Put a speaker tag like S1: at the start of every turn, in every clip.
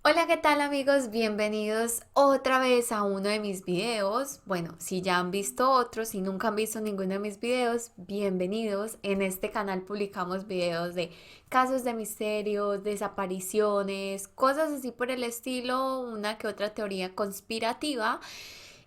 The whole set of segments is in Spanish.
S1: Hola, ¿qué tal amigos? Bienvenidos otra vez a uno de mis videos. Bueno, si ya han visto otros, si nunca han visto ninguno de mis videos, bienvenidos. En este canal publicamos videos de casos de misterios, desapariciones, cosas así por el estilo, una que otra teoría conspirativa.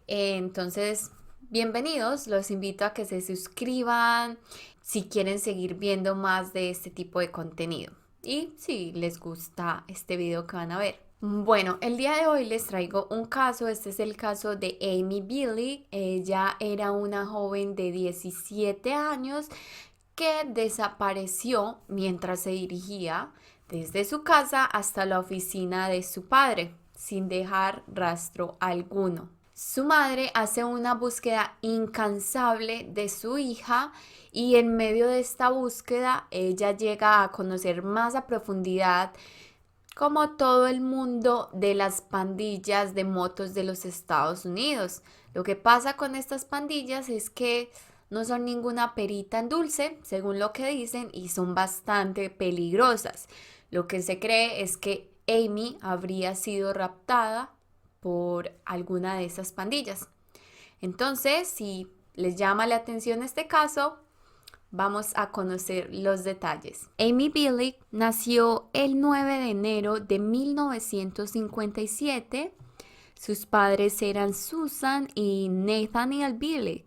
S1: Entonces, bienvenidos. Los invito a que se suscriban si quieren seguir viendo más de este tipo de contenido. Y si les gusta este video que van a ver. Bueno, el día de hoy les traigo un caso. Este es el caso de Amy Billig. Ella era una joven de 17 años que desapareció mientras se dirigía desde su casa hasta la oficina de su padre, sin dejar rastro alguno. Su madre hace una búsqueda incansable de su hija y en medio de esta búsqueda ella llega a conocer más a profundidad como todo el mundo de las pandillas de motos de los Estados Unidos. Lo que pasa con estas pandillas es que no son ninguna perita en dulce, según lo que dicen, y son bastante peligrosas. Lo que se cree es que Amy habría sido raptada por alguna de esas pandillas. Entonces, si les llama la atención este caso, vamos a conocer los detalles. Amy Billig nació el 9 de enero de 1957. Sus padres eran Susan y Nathaniel Billig.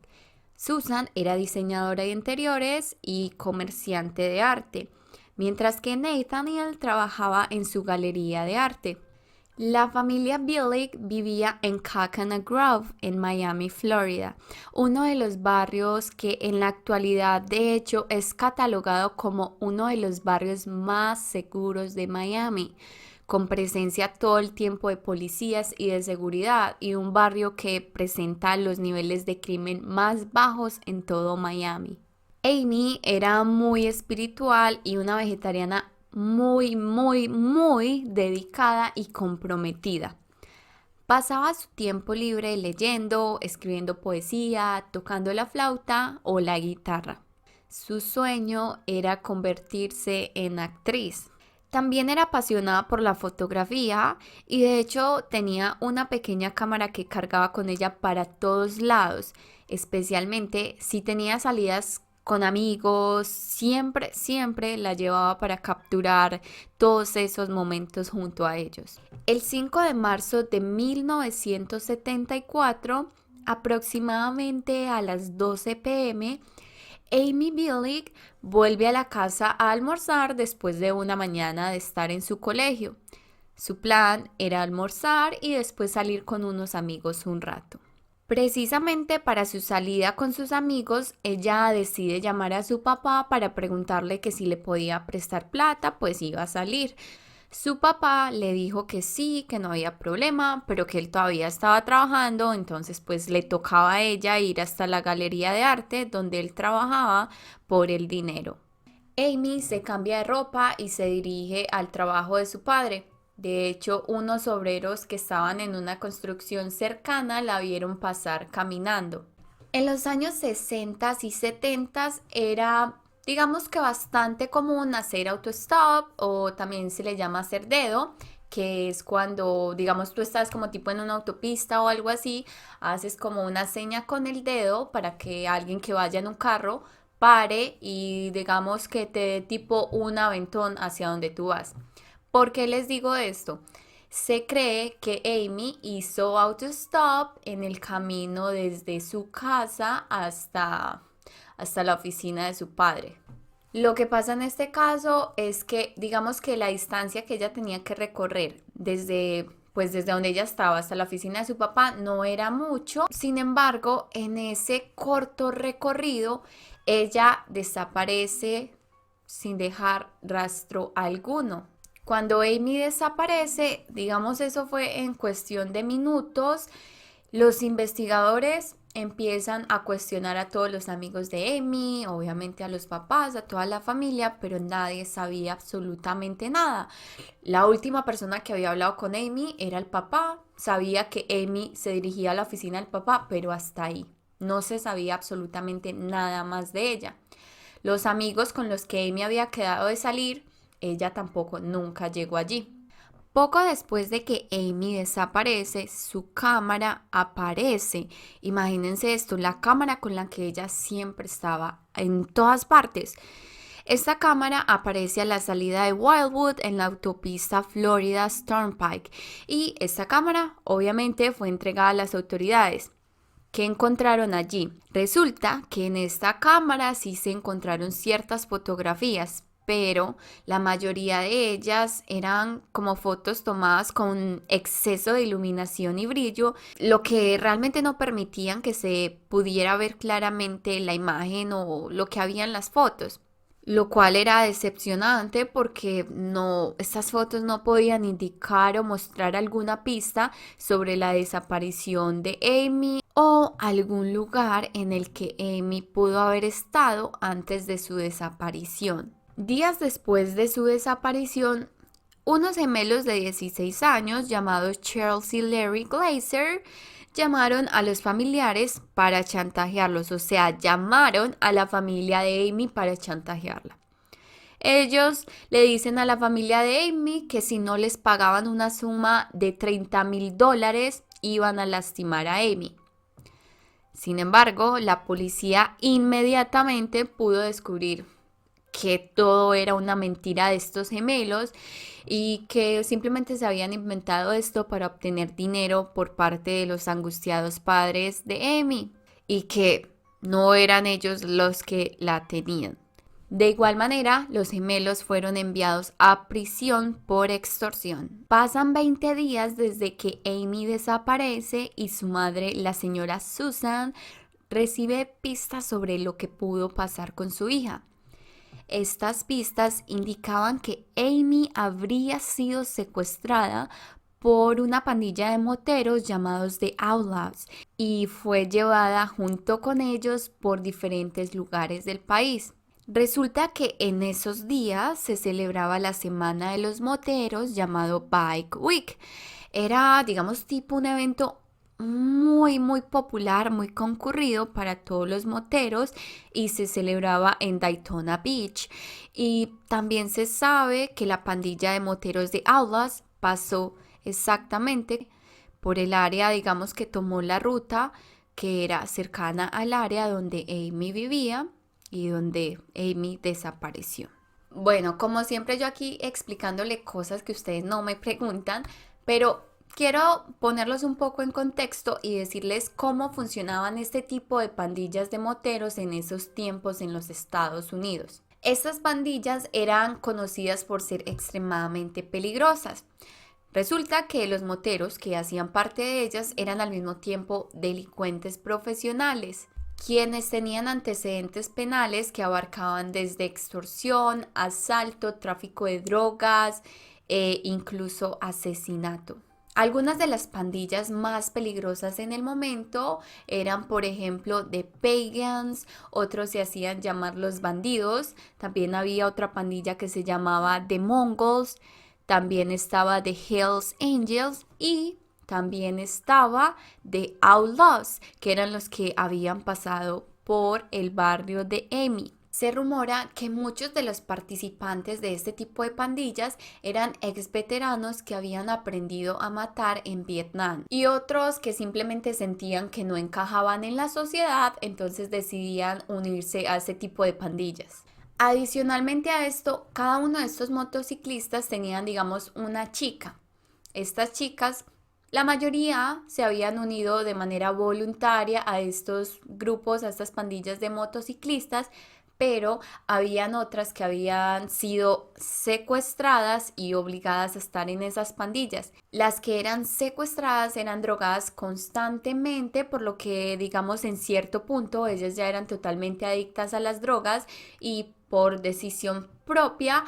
S1: Susan era diseñadora de interiores y comerciante de arte, mientras que Nathaniel trabajaba en su galería de arte. La familia Billig vivía en Coconut Grove, en Miami, Florida, uno de los barrios que en la actualidad de hecho es catalogado como uno de los barrios más seguros de Miami, con presencia todo el tiempo de policías y de seguridad, y un barrio que presenta los niveles de crimen más bajos en todo Miami. Amy era muy espiritual y una vegetariana muy dedicada y comprometida. Pasaba su tiempo libre leyendo, escribiendo poesía, tocando la flauta o la guitarra. Su sueño era convertirse en actriz. También era apasionada por la fotografía y de hecho tenía una pequeña cámara que cargaba con ella para todos lados, especialmente si tenía salidas con amigos, siempre la llevaba para capturar todos esos momentos junto a ellos. El 5 de marzo de 1974, aproximadamente a las 12 p.m., Amy Billig vuelve a la casa a almorzar después de una mañana de estar en su colegio. Su plan era almorzar y después salir con unos amigos un rato. Precisamente para su salida con sus amigos, ella decide llamar a su papá para preguntarle que si le podía prestar plata, pues iba a salir. Su papá le dijo que sí, que no había problema, pero que él todavía estaba trabajando, entonces pues le tocaba a ella ir hasta la galería de arte donde él trabajaba por el dinero. Amy se cambia de ropa y se dirige al trabajo de su padre. De hecho, unos obreros que estaban en una construcción cercana la vieron pasar caminando. En los años 60 y 70 era, digamos que bastante común hacer autostop o también se le llama hacer dedo, que es cuando, digamos, tú estás como tipo en una autopista o algo así, haces como una seña con el dedo para que alguien que vaya en un carro pare y digamos que te dé tipo un aventón hacia donde tú vas. ¿Por qué les digo esto? Se cree que Amy hizo autostop en el camino desde su casa hasta la oficina de su padre. Lo que pasa en este caso es que digamos que la distancia que ella tenía que recorrer desde donde ella estaba hasta la oficina de su papá no era mucho. Sin embargo, en ese corto recorrido, ella desaparece sin dejar rastro alguno. Cuando Amy desaparece, digamos eso fue en cuestión de minutos, los investigadores empiezan a cuestionar a todos los amigos de Amy, obviamente a los papás, a toda la familia, pero nadie sabía absolutamente nada. La última persona que había hablado con Amy era el papá, sabía que Amy se dirigía a la oficina del papá, pero hasta ahí. No se sabía absolutamente nada más de ella. Los amigos con los que Amy había quedado de salir, ella tampoco nunca llegó allí. Poco después de que Amy desaparece, su cámara aparece. Imagínense esto, la cámara con la que ella siempre estaba en todas partes. Esta cámara aparece a la salida de Wildwood en la autopista Florida Turnpike y esta cámara obviamente fue entregada a las autoridades. ¿Qué encontraron allí? Resulta que en esta cámara sí se encontraron ciertas fotografías, pero la mayoría de ellas eran como fotos tomadas con exceso de iluminación y brillo, lo que realmente no permitían que se pudiera ver claramente la imagen o lo que había en las fotos. Lo cual era decepcionante porque estas fotos no podían indicar o mostrar alguna pista sobre la desaparición de Amy o algún lugar en el que Amy pudo haber estado antes de su desaparición. Días después de su desaparición, unos gemelos de 16 años llamados Charles y Larry Glazer llamaron a los familiares para chantajearlos, o sea, llamaron a la familia de Amy para chantajearla. Ellos le dicen a la familia de Amy que si no les pagaban una suma de $30,000 iban a lastimar a Amy. Sin embargo, la policía inmediatamente pudo descubrir que todo era una mentira de estos gemelos y que simplemente se habían inventado esto para obtener dinero por parte de los angustiados padres de Amy y que no eran ellos los que la tenían. De igual manera, los gemelos fueron enviados a prisión por extorsión. Pasan 20 días desde que Amy desaparece y su madre, la señora Susan, recibe pistas sobre lo que pudo pasar con su hija. Estas pistas indicaban que Amy habría sido secuestrada por una pandilla de moteros llamados The Outlaws y fue llevada junto con ellos por diferentes lugares del país. Resulta que en esos días se celebraba la semana de los moteros llamado Bike Week. Era, digamos, tipo un evento muy popular, muy concurrido para todos los moteros y se celebraba en Daytona Beach. Y también se sabe que la pandilla de moteros de Outlaws pasó exactamente por el área, digamos que tomó la ruta que era cercana al área donde Amy vivía y donde Amy desapareció. Bueno, como siempre yo aquí explicándole cosas que ustedes no me preguntan, pero quiero ponerlos un poco en contexto y decirles cómo funcionaban este tipo de pandillas de moteros en esos tiempos en los Estados Unidos. Estas pandillas eran conocidas por ser extremadamente peligrosas. Resulta que los moteros que hacían parte de ellas eran al mismo tiempo delincuentes profesionales, quienes tenían antecedentes penales que abarcaban desde extorsión, asalto, tráfico de drogas e incluso asesinato. Algunas de las pandillas más peligrosas en el momento eran, por ejemplo, The Pagans, otros se hacían llamar los bandidos, también había otra pandilla que se llamaba The Mongols, también estaba The Hells Angels y también estaba The Outlaws, que eran los que habían pasado por el barrio de Amy. Se rumora que muchos de los participantes de este tipo de pandillas eran ex veteranos que habían aprendido a matar en Vietnam y otros que simplemente sentían que no encajaban en la sociedad, entonces decidían unirse a este tipo de pandillas. Adicionalmente a esto, cada uno de estos motociclistas tenían, digamos, una chica. Estas chicas, la mayoría se habían unido de manera voluntaria a estos grupos, a estas pandillas de motociclistas, pero habían otras que habían sido secuestradas y obligadas a estar en esas pandillas. Las que eran secuestradas eran drogadas constantemente, por lo que, digamos, en cierto punto ellas ya eran totalmente adictas a las drogas y por decisión propia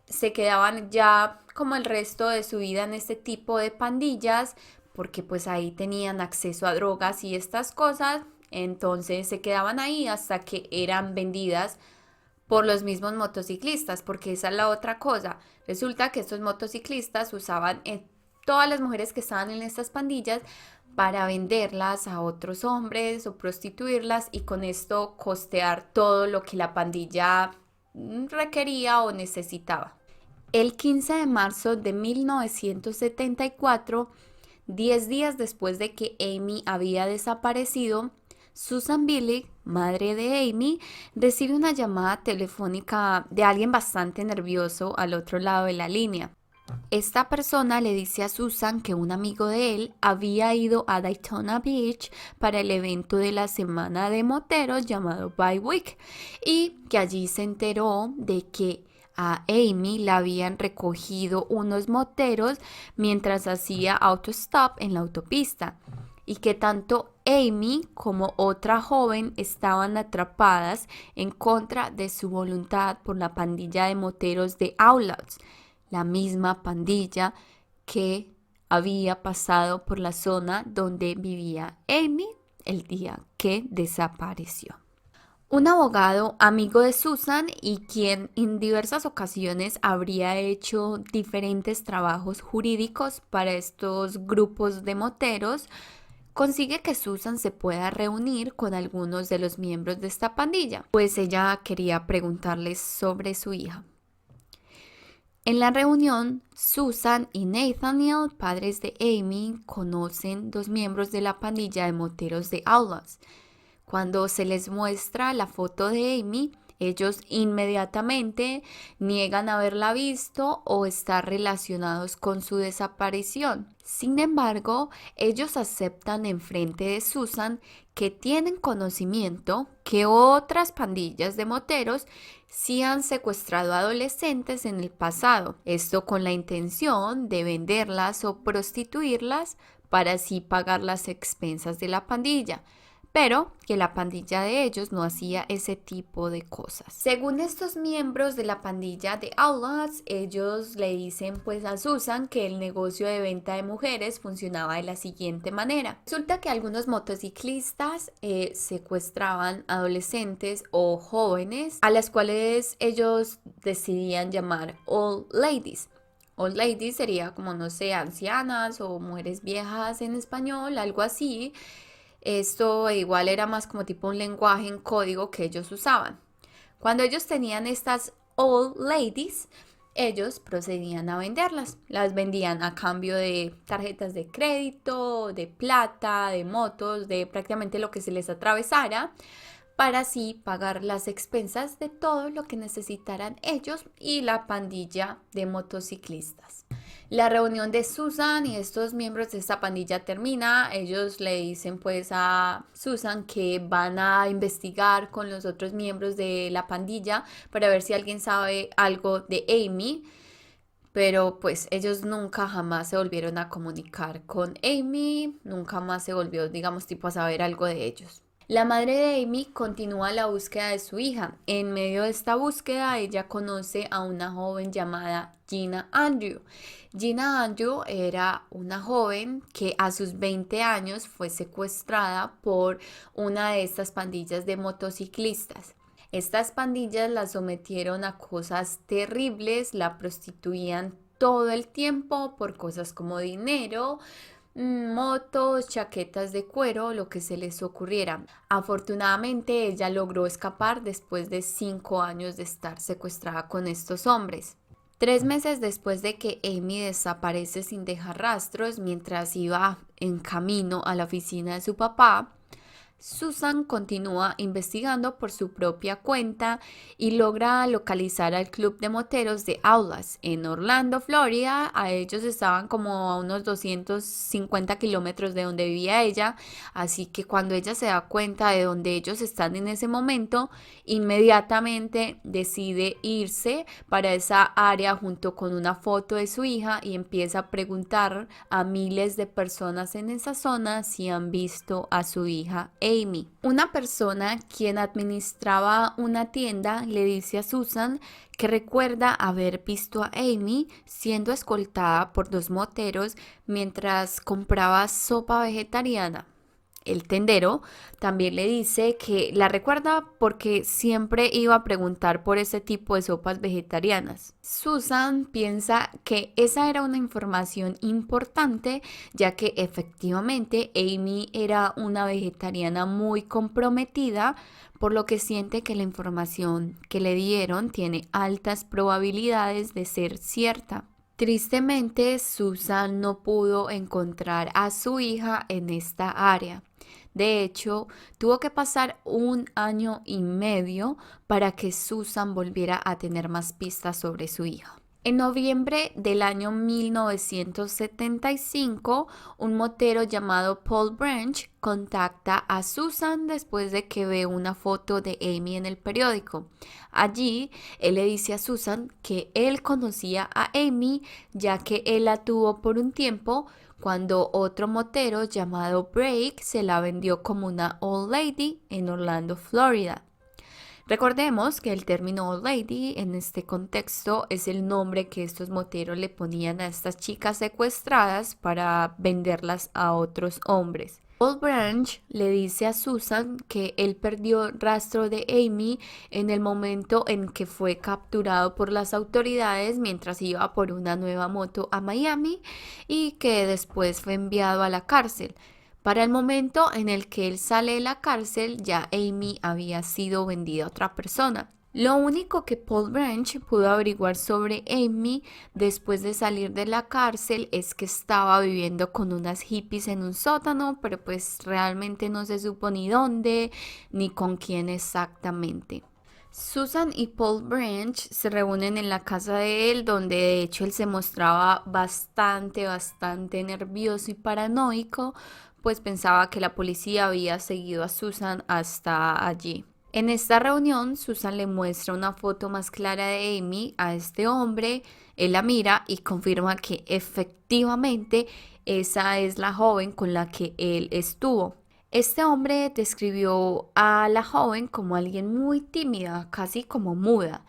S1: se quedaban ya como el resto de su vida en este tipo de pandillas, porque pues ahí tenían acceso a drogas y estas cosas. Entonces se quedaban ahí hasta que eran vendidas por los mismos motociclistas, porque esa es la otra cosa. Resulta que estos motociclistas usaban todas las mujeres que estaban en estas pandillas para venderlas a otros hombres o prostituirlas y con esto costear todo lo que la pandilla requería o necesitaba. El 15 de marzo de 1974, 10 días después de que Amy había desaparecido, Susan Billig, madre de Amy, recibe una llamada telefónica de alguien bastante nervioso al otro lado de la línea. Esta persona le dice a Susan que un amigo de él había ido a Daytona Beach para el evento de la semana de moteros llamado Bike Week y que allí se enteró de que a Amy la habían recogido unos moteros mientras hacía autostop en la autopista y que tanto Amy como otra joven estaban atrapadas en contra de su voluntad por la pandilla de moteros de Outlaws, la misma pandilla que había pasado por la zona donde vivía Amy el día que desapareció. Un abogado amigo de Susan y quien en diversas ocasiones habría hecho diferentes trabajos jurídicos para estos grupos de moteros, consigue que Susan se pueda reunir con algunos de los miembros de esta pandilla, pues ella quería preguntarles sobre su hija. En la reunión, Susan y Nathaniel, padres de Amy, conocen dos miembros de la pandilla de moteros de Outlaws. Cuando se les muestra la foto de Amy, ellos inmediatamente niegan haberla visto o estar relacionados con su desaparición. Sin embargo, ellos aceptan en frente de Susan que tienen conocimiento que otras pandillas de moteros sí han secuestrado adolescentes en el pasado, esto con la intención de venderlas o prostituirlas para así pagar las expensas de la pandilla, pero que la pandilla de ellos no hacía ese tipo de cosas. Según estos miembros de la pandilla de Outlaws, ellos le dicen pues a Susan que el negocio de venta de mujeres funcionaba de la siguiente manera. Resulta que algunos motociclistas secuestraban adolescentes o jóvenes a las cuales ellos decidían llamar old ladies. Old ladies sería como, no sé, ancianas o mujeres viejas en español, algo así. Esto igual era más como tipo un lenguaje en código que ellos usaban. Cuando ellos tenían estas old ladies, ellos procedían a venderlas. Las vendían a cambio de tarjetas de crédito, de plata, de motos, de prácticamente lo que se les atravesara, para así pagar las expensas de todo lo que necesitaran ellos y la pandilla de motociclistas. La reunión de Susan y estos miembros de esta pandilla termina. Ellos le dicen pues a Susan que van a investigar con los otros miembros de la pandilla para ver si alguien sabe algo de Amy. Pero pues ellos nunca jamás se volvieron a comunicar con Amy, nunca más se volvió, digamos, tipo a saber algo de ellos. La madre de Amy continúa la búsqueda de su hija. En medio de esta búsqueda, ella conoce a una joven llamada Gina Andrew. Gina Andrew era una joven que a sus 20 años fue secuestrada por una de estas pandillas de motociclistas. Estas pandillas la sometieron a cosas terribles, la prostituían todo el tiempo por cosas como dinero, motos, chaquetas de cuero, lo que se les ocurriera. Afortunadamente ella logró escapar después de 5 años de estar secuestrada con estos hombres. 3 meses después de que Amy desaparece sin dejar rastros mientras iba en camino a la oficina de su papá, Susan continúa investigando por su propia cuenta y logra localizar al club de moteros de Outlaws en Orlando, Florida. A ellos estaban como a unos 250 kilómetros de donde vivía ella, así que cuando ella se da cuenta de donde ellos están en ese momento, inmediatamente decide irse para esa área junto con una foto de su hija y empieza a preguntar a miles de personas en esa zona si han visto a su hija Amy. Una persona quien administraba una tienda le dice a Susan que recuerda haber visto a Amy siendo escoltada por 2 moteros mientras compraba sopa vegetariana. el tendero, también le dice que la recuerda porque siempre iba a preguntar por ese tipo de sopas vegetarianas. Susan piensa que esa era una información importante, ya que efectivamente Amy era una vegetariana muy comprometida, por lo que siente que la información que le dieron tiene altas probabilidades de ser cierta. Tristemente, Susan no pudo encontrar a su hija en esta área. De hecho, tuvo que pasar 1 año y medio para que Susan volviera a tener más pistas sobre su hija. En noviembre del año 1975, un motero llamado Paul Branch contacta a Susan después de que ve una foto de Amy en el periódico. Allí, él le dice a Susan que él conocía a Amy, ya que él la tuvo por un tiempo cuando otro motero llamado Blake se la vendió como una old lady en Orlando, Florida. Recordemos que el término old lady en este contexto es el nombre que estos moteros le ponían a estas chicas secuestradas para venderlas a otros hombres. Paul Branch le dice a Susan que él perdió rastro de Amy en el momento en que fue capturado por las autoridades mientras iba por una nueva moto a Miami y que después fue enviado a la cárcel. Para el momento en el que él sale de la cárcel, ya Amy había sido vendida a otra persona. Lo único que Paul Branch pudo averiguar sobre Amy después de salir de la cárcel es que estaba viviendo con unas hippies en un sótano, pero pues realmente no se supo ni dónde ni con quién exactamente. Susan y Paul Branch se reúnen en la casa de él, donde de hecho él se mostraba bastante nervioso y paranoico, pues pensaba que la policía había seguido a Susan hasta allí. En esta reunión, Susan le muestra una foto más clara de Amy a este hombre, él la mira y confirma que efectivamente esa es la joven con la que él estuvo. Este hombre describió a la joven como alguien muy tímida, casi como muda.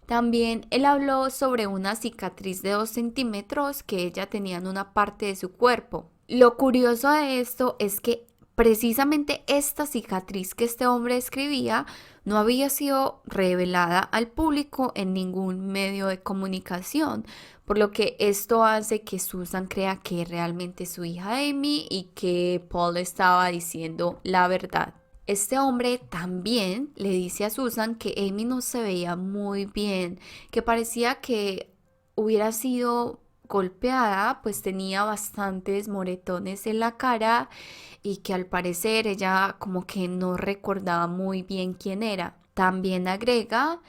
S1: También él habló sobre una cicatriz de 2 centímetros que ella tenía en una parte de su cuerpo. Lo curioso de esto es que precisamente esta cicatriz que este hombre escribía no había sido revelada al público en ningún medio de comunicación, por lo que esto hace que Susan crea que realmente es su hija Amy y que Paul estaba diciendo la verdad. Este hombre también le dice a Susan que Amy no se veía muy bien, que parecía que hubiera sido golpeada, pues tenía bastantes moretones en la cara y que al parecer ella como que no recordaba muy bien quién era. También agrega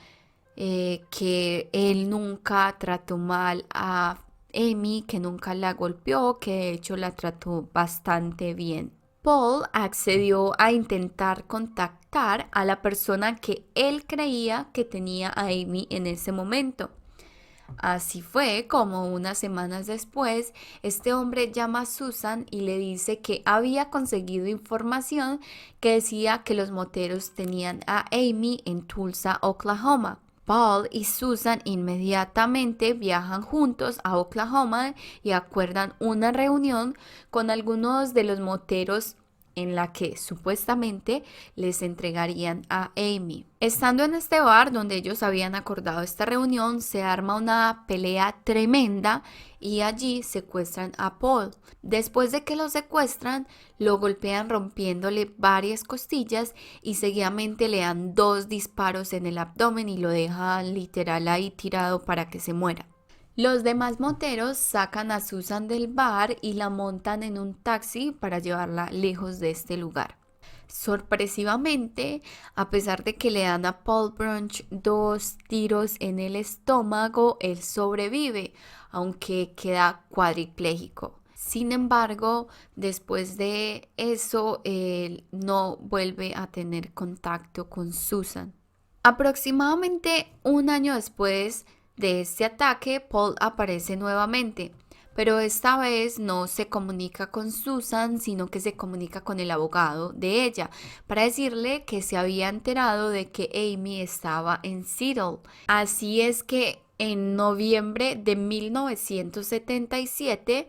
S1: que él nunca trató mal a Amy, que nunca la golpeó, que de hecho la trató bastante bien. Paul accedió a intentar contactar a la persona que él creía que tenía a Amy en ese momento. Así fue como unas semanas después, este hombre llama a Susan y le dice que había conseguido información que decía que los moteros tenían a Amy en Tulsa, Oklahoma. Paul y Susan inmediatamente viajan juntos a Oklahoma y acuerdan una reunión con algunos de los moteros en la que supuestamente les entregarían a Amy. Estando en este bar donde ellos habían acordado esta reunión, se arma una pelea tremenda y allí secuestran a Paul. Después de que lo secuestran, lo golpean rompiéndole varias costillas y seguidamente le dan 2 disparos en el abdomen y lo dejan literal ahí tirado para que se muera. Los demás moteros sacan a Susan del bar y la montan en un taxi para llevarla lejos de este lugar. Sorpresivamente, a pesar de que le dan a Paul Branch 2 tiros en el estómago, él sobrevive, aunque queda cuadripléjico. Sin embargo, después de eso, él no vuelve a tener contacto con Susan. Aproximadamente 1 año después de este ataque, Paul aparece nuevamente, pero esta vez no se comunica con Susan, sino que se comunica con el abogado de ella para decirle que se había enterado de que Amy estaba en Seattle. Así es que en noviembre de 1977,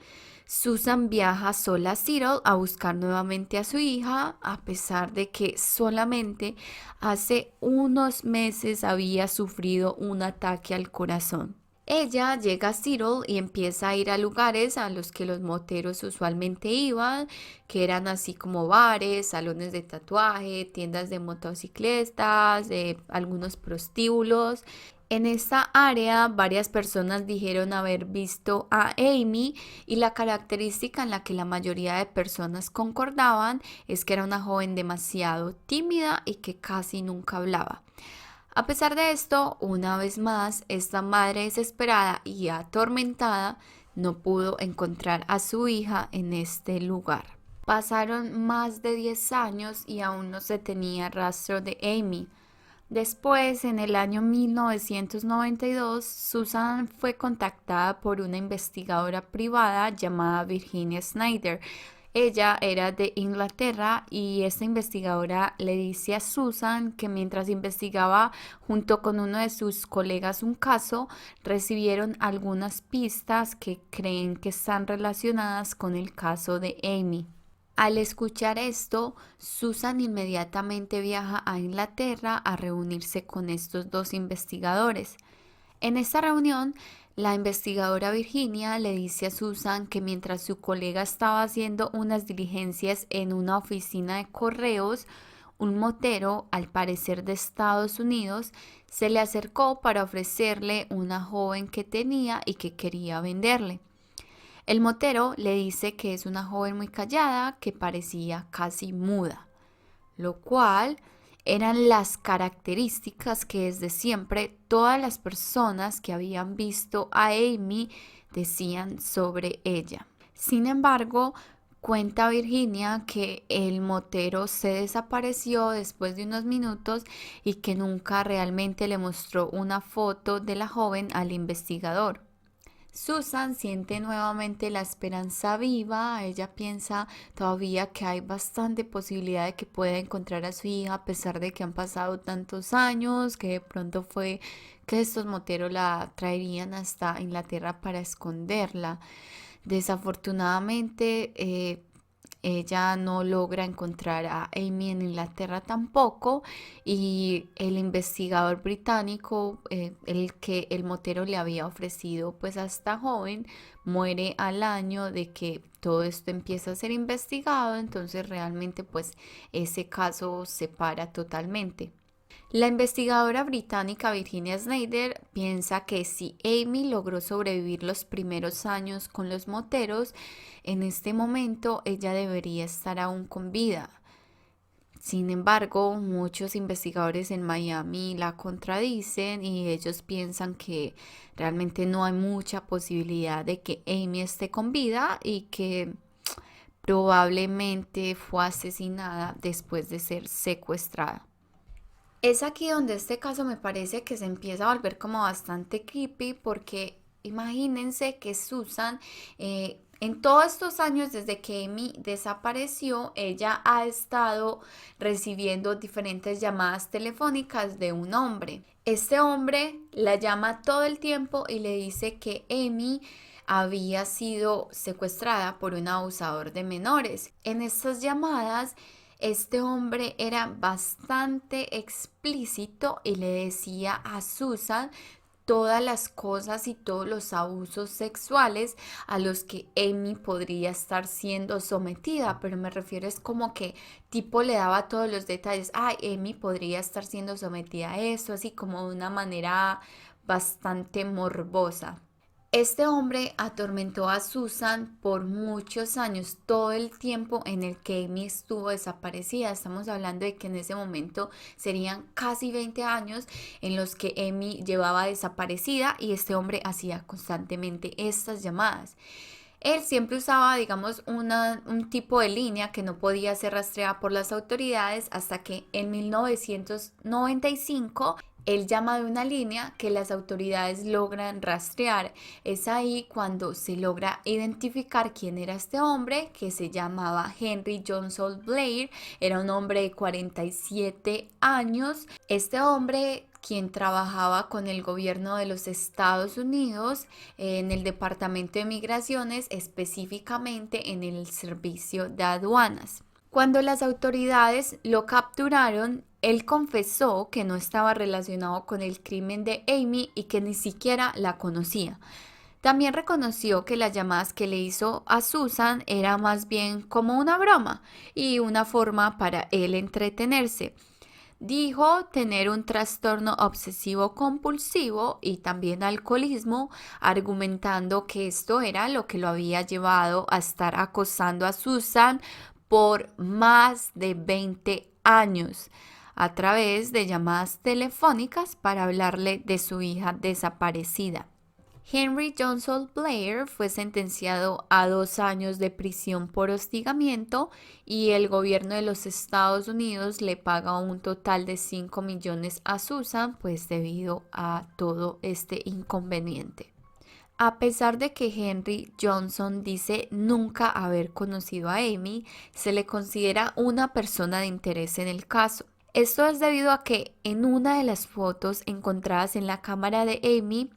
S1: Susan viaja sola a Seattle a buscar nuevamente a su hija, a pesar de que solamente hace unos meses había sufrido un ataque al corazón. Ella llega a Seattle y empieza a ir a lugares a los que los moteros usualmente iban, que eran así como bares, salones de tatuaje, tiendas de motocicletas, algunos prostíbulos. En esta área varias personas dijeron haber visto a Amy y la característica en la que la mayoría de personas concordaban es que era una joven demasiado tímida y que casi nunca hablaba. A pesar de esto, una vez más, esta madre desesperada y atormentada no pudo encontrar a su hija en este lugar. Pasaron más de 10 años y aún no se tenía rastro de Amy. Después, en el año 1992, Susan fue contactada por una investigadora privada llamada Virginia Snyder. Ella era de Inglaterra y esta investigadora le dice a Susan que mientras investigaba junto con uno de sus colegas un caso, recibieron algunas pistas que creen que están relacionadas con el caso de Amy. Al escuchar esto, Susan inmediatamente viaja a Inglaterra a reunirse con estos dos investigadores. En esta reunión, la investigadora Virginia le dice a Susan que mientras su colega estaba haciendo unas diligencias en una oficina de correos, un motero, al parecer de Estados Unidos, se le acercó para ofrecerle una joven que tenía y que quería venderle. El motero le dice que es una joven muy callada que parecía casi muda, lo cual eran las características que desde siempre todas las personas que habían visto a Amy decían sobre ella. Sin embargo, cuenta Virginia que el motero se desapareció después de unos minutos y que nunca realmente le mostró una foto de la joven al investigador. Susan siente nuevamente la esperanza viva. Ella piensa todavía que hay bastante posibilidad de que pueda encontrar a su hija a pesar de que han pasado tantos años, que de pronto fue que estos moteros la traerían hasta Inglaterra para esconderla. Desafortunadamente, ella no logra encontrar a Amy en Inglaterra tampoco y el investigador británico, el que el motero le había ofrecido pues a esta joven, muere al año de que todo esto empieza a ser investigado, entonces realmente pues ese caso se para totalmente. La investigadora británica Virginia Snyder piensa que si Amy logró sobrevivir los primeros años con los moteros, en este momento ella debería estar aún con vida. Sin embargo, muchos investigadores en Miami la contradicen y ellos piensan que realmente no hay mucha posibilidad de que Amy esté con vida y que probablemente fue asesinada después de ser secuestrada. Es aquí donde este caso me parece que se empieza a volver como bastante creepy porque imagínense que Susan en todos estos años desde que Amy desapareció, ella ha estado recibiendo diferentes llamadas telefónicas de un hombre. Este hombre la llama todo el tiempo y le dice que Amy había sido secuestrada por un abusador de menores. En estas llamadas este hombre era bastante explícito y le decía a Susan todas las cosas y todos los abusos sexuales a los que Amy podría estar siendo sometida, pero me refiero es como que tipo le daba todos los detalles, ay, Amy podría estar siendo sometida a eso, así como de una manera bastante morbosa. Este hombre atormentó a Susan por muchos años, todo el tiempo en el que Amy estuvo desaparecida. Estamos hablando de que en ese momento serían casi 20 años en los que Amy llevaba desaparecida y este hombre hacía constantemente estas llamadas. Él siempre usaba, digamos, un tipo de línea que no podía ser rastreada por las autoridades hasta que en 1995 él llama de una línea que las autoridades logran rastrear. Es ahí cuando se logra identificar quién era este hombre, que se llamaba Henry Johnson Blair. Era un hombre de 47 años. Este hombre quien trabajaba con el gobierno de los Estados Unidos en el Departamento de Migraciones, específicamente en el servicio de aduanas. Cuando las autoridades lo capturaron, él confesó que no estaba relacionado con el crimen de Amy y que ni siquiera la conocía. También reconoció que las llamadas que le hizo a Susan era más bien como una broma y una forma para él entretenerse. Dijo tener un trastorno obsesivo compulsivo y también alcoholismo, argumentando que esto era lo que lo había llevado a estar acosando a Susan por más de 20 años a través de llamadas telefónicas para hablarle de su hija desaparecida. Henry Johnson Blair fue sentenciado a 2 años de prisión por hostigamiento y el gobierno de los Estados Unidos le paga un total de 5 millones a Susan, pues debido a todo este inconveniente. A pesar de que Henry Johnson dice nunca haber conocido a Amy, se le considera una persona de interés en el caso. Esto es debido a que en una de las fotos encontradas en la cámara de Amy,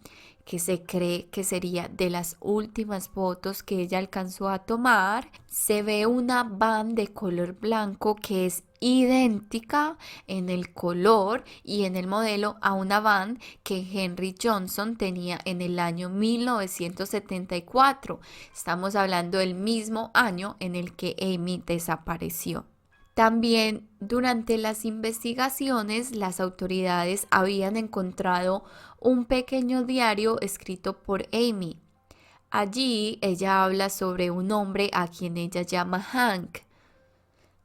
S1: que se cree que sería de las últimas fotos que ella alcanzó a tomar, se ve una van de color blanco que es idéntica en el color y en el modelo a una van que Henry Johnson tenía en el año 1974. Estamos hablando del mismo año en el que Amy desapareció. También durante las investigaciones, las autoridades habían encontrado un pequeño diario escrito por Amy. Allí ella habla sobre un hombre a quien ella llama Hank.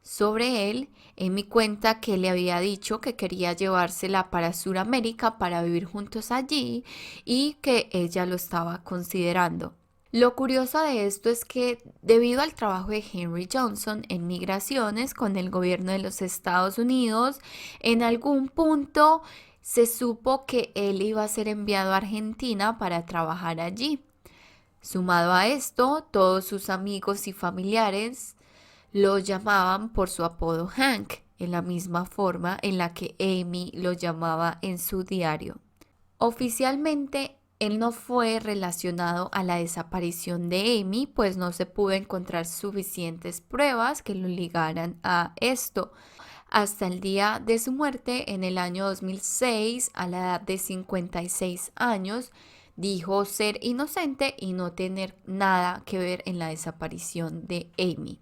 S1: Sobre él, Amy cuenta que le había dicho que quería llevársela para Sudamérica para vivir juntos allí y que ella lo estaba considerando. Lo curioso de esto es que debido al trabajo de Henry Johnson en migraciones con el gobierno de los Estados Unidos, en algún punto se supo que él iba a ser enviado a Argentina para trabajar allí. Sumado a esto, todos sus amigos y familiares lo llamaban por su apodo Hank, en la misma forma en la que Amy lo llamaba en su diario. Oficialmente, él no fue relacionado a la desaparición de Amy, pues no se pudo encontrar suficientes pruebas que lo ligaran a esto. Hasta el día de su muerte, en el año 2006, a la edad de 56 años, dijo ser inocente y no tener nada que ver en la desaparición de Amy.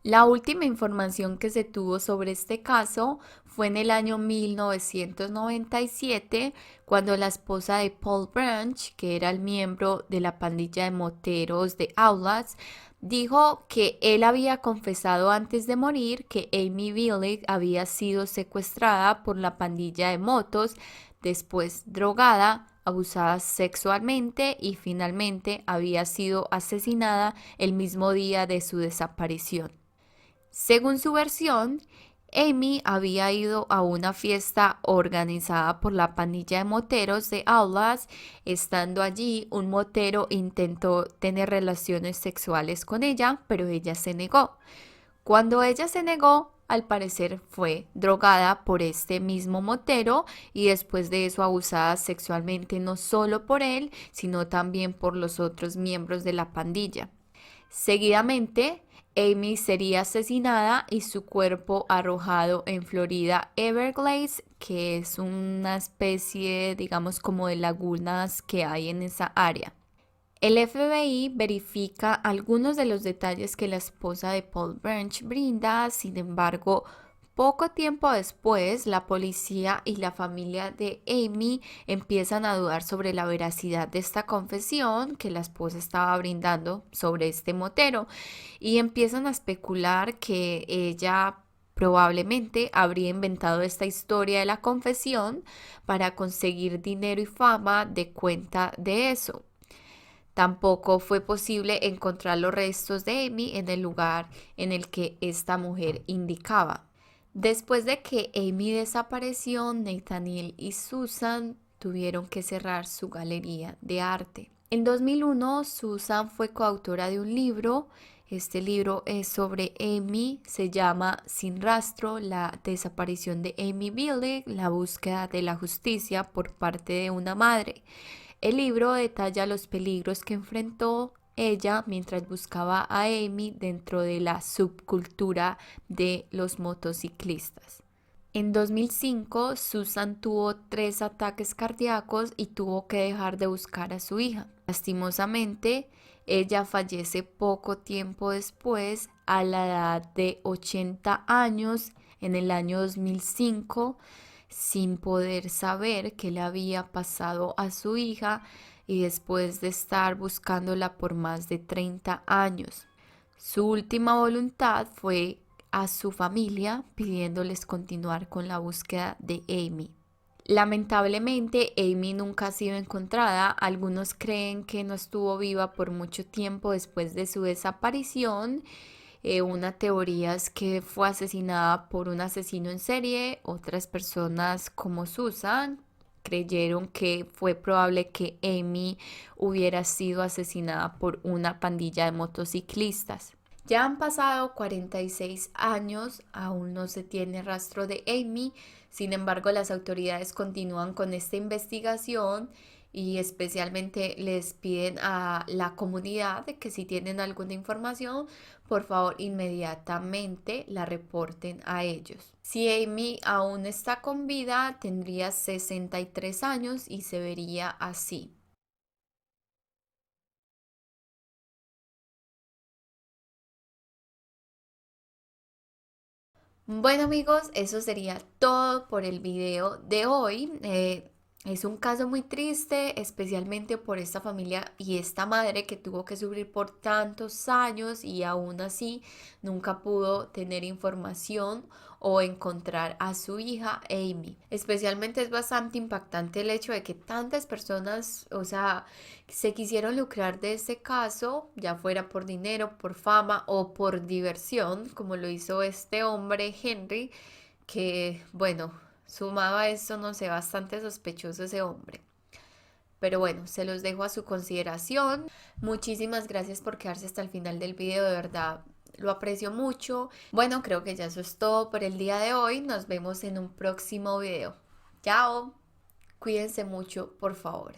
S1: La última información que se tuvo sobre este caso fue en el año 1997, cuando la esposa de Paul Branch, que era el miembro de la pandilla de moteros de Outlast, dijo que él había confesado antes de morir que Amy Billig había sido secuestrada por la pandilla de motos, después drogada, abusada sexualmente y finalmente había sido asesinada el mismo día de su desaparición. Según su versión, Amy había ido a una fiesta organizada por la pandilla de moteros de Outlast. Estando allí, un motero intentó tener relaciones sexuales con ella, pero ella se negó. Cuando ella se negó, al parecer fue drogada por este mismo motero y después de eso abusada sexualmente no solo por él, sino también por los otros miembros de la pandilla. Seguidamente, Amy sería asesinada y su cuerpo arrojado en Florida Everglades, que es una especie, digamos, como de lagunas que hay en esa área. El FBI verifica algunos de los detalles que la esposa de Paul Branch brinda, sin embargo, poco tiempo después, la policía y la familia de Amy empiezan a dudar sobre la veracidad de esta confesión que la esposa estaba brindando sobre este motero y empiezan a especular que ella probablemente habría inventado esta historia de la confesión para conseguir dinero y fama de cuenta de eso. Tampoco fue posible encontrar los restos de Amy en el lugar en el que esta mujer indicaba. Después de que Amy desapareció, Nathaniel y Susan tuvieron que cerrar su galería de arte. En 2001, Susan fue coautora de un libro Este libro es sobre Amy, se llama Sin rastro, la desaparición de Amy Billig, la búsqueda de la justicia por parte de una madre. El libro detalla los peligros que enfrentó ella mientras buscaba a Amy dentro de la subcultura de los motociclistas. En 2005, Susan tuvo 3 ataques cardíacos y tuvo que dejar de buscar a su hija. Lastimosamente, ella fallece poco tiempo después, a la edad de 80 años, en el año 2005, sin poder saber qué le había pasado a su hija y después de estar buscándola por más de 30 años. Su última voluntad fue a su familia pidiéndoles continuar con la búsqueda de Amy. Lamentablemente, Amy nunca ha sido encontrada. Algunos creen que no estuvo viva por mucho tiempo después de su desaparición. Una teoría es que fue asesinada por un asesino en serie. Otras personas, como Susan, creyeron que fue probable que Amy hubiera sido asesinada por una pandilla de motociclistas. Ya han pasado 46 años, aún no se tiene rastro de Amy. Sin embargo, las autoridades continúan con esta investigación y especialmente les piden a la comunidad de que si tienen alguna información, por favor inmediatamente la reporten a ellos. Si Amy aún está con vida, tendría 63 años y se vería así. Bueno amigos, eso sería todo por el video de hoy. Es un caso muy triste, especialmente por esta familia y esta madre que tuvo que sufrir por tantos años y aún así nunca pudo tener información o encontrar a su hija Amy. Especialmente es bastante impactante el hecho de que tantas personas, o sea, se quisieron lucrar de este caso, ya fuera por dinero, por fama o por diversión, como lo hizo este hombre Henry, que bueno, sumaba esto, no sé, bastante sospechoso ese hombre. Pero bueno, se los dejo a su consideración. Muchísimas gracias por quedarse hasta el final del video, de verdad lo aprecio mucho. Bueno, creo que ya eso es todo por el día de hoy. Nos vemos en un próximo video. Chao. Cuídense mucho, por favor.